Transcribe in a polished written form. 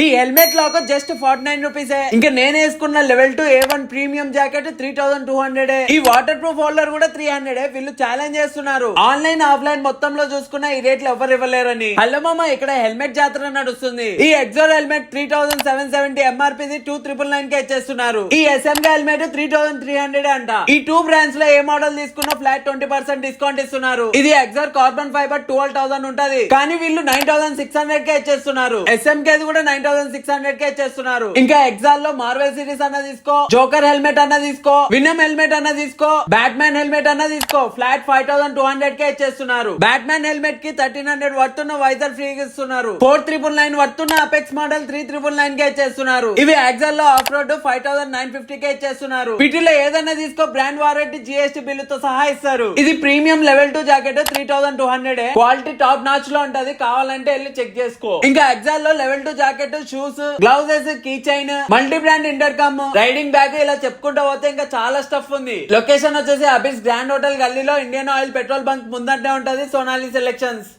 ఈ helmet lock just 49 rupees. ఇంకా నేను వేసుకున్న లెవెల్ 2 A1 ప్రీమియం జాకెట్ 3200. ఈ వాటర్ ప్రూఫ్ హోల్డర్ కూడా 300. వీళ్ళు ఛాలెంజ్ చేస్తున్నారు ఆన్లైన్ ఆఫ్లైన్ మొత్తంలో చూసుకున్న ఈ రేట్లు ఎవరు ఇవ్వలేరని. హలో మామ, ఇక్కడ హెల్మెట్ జాతర నడుస్తుంది. ఈ ఎగ్జోర్ హెల్మెట్ 3770 MRP 2999 కే ఇచ్చేస్తున్నారు. ఈ SMG హెల్మెట్ 3300 అంట. ఈ 2 బ్రాండ్స్ లో ఏ మోడల్ తీసుకున్నా ఫ్లాట్ 20% డిస్కౌంట్ ఇస్తున్నారు. ఇది ఎగ్జోర్ కార్బన్ ఫైబర్ 12000 ఉంటది, కానీ వీళ్ళు 9600 కే ఇచ్చేస్తున్నారు. SMG కూడా 9600 కే ఇచ్చేస్తున్నారు. ఇంకా ఎగ్జాల్ లో మార్వెల్ సిరీస్ అన్న తీసుకో, జోకర్ హెల్మెట్ అన్న తీసుకో, వినమ్ హెల్మెట్ అన్న తీసుకో, బ్యాట్మ్యాన్ హెల్మెట్ అన్న తీసుకో, ఫ్లాట్ 5200 కే ఇచ్చేస్తున్నారు. బ్యాట్మ్యాన్ హెల్మెట్ కి 1300 వర్తున్న వైజర్ ఫ్రీ ఇస్తున్నారు. 4999 వర్తున్న అపెక్స్ మోడల్ 3999 కే ఇచ్చేస్తున్నారు. ఇవి ఎగ్జాల్ లో ఆఫ్ రోడ్ 5950 కే ఇచ్చేస్తున్నారు. వీటిలో ఏదన్నా తీసుకో, బ్రాండ్ వారంటీ GST బిల్లుతో సహా ఇస్తారు. ఇది premium level 2 jacket 3200. Quality top notch లో ఉంటది, కావాలంటే వెళ్ళి చెక్ చేసుకో. ఇంకా ఎగ్జాల్ లో level 2 jacket, shoes, gloves, key chain, multi brand intercom, riding bag, ఇలా చెప్పుకుంటూ పోతే ఇంకా చాలా స్టఫ్ ఉంది. లొకేషన్ వచ్చేసి అబిస్ గ్రాండ్ హోటల్ గల్లీలో ఇండియన్ ఆయిల్ పెట్రోల్ బంక్ ముందంటే ఉంటది. సోనాలి సెలెక్షన్స్.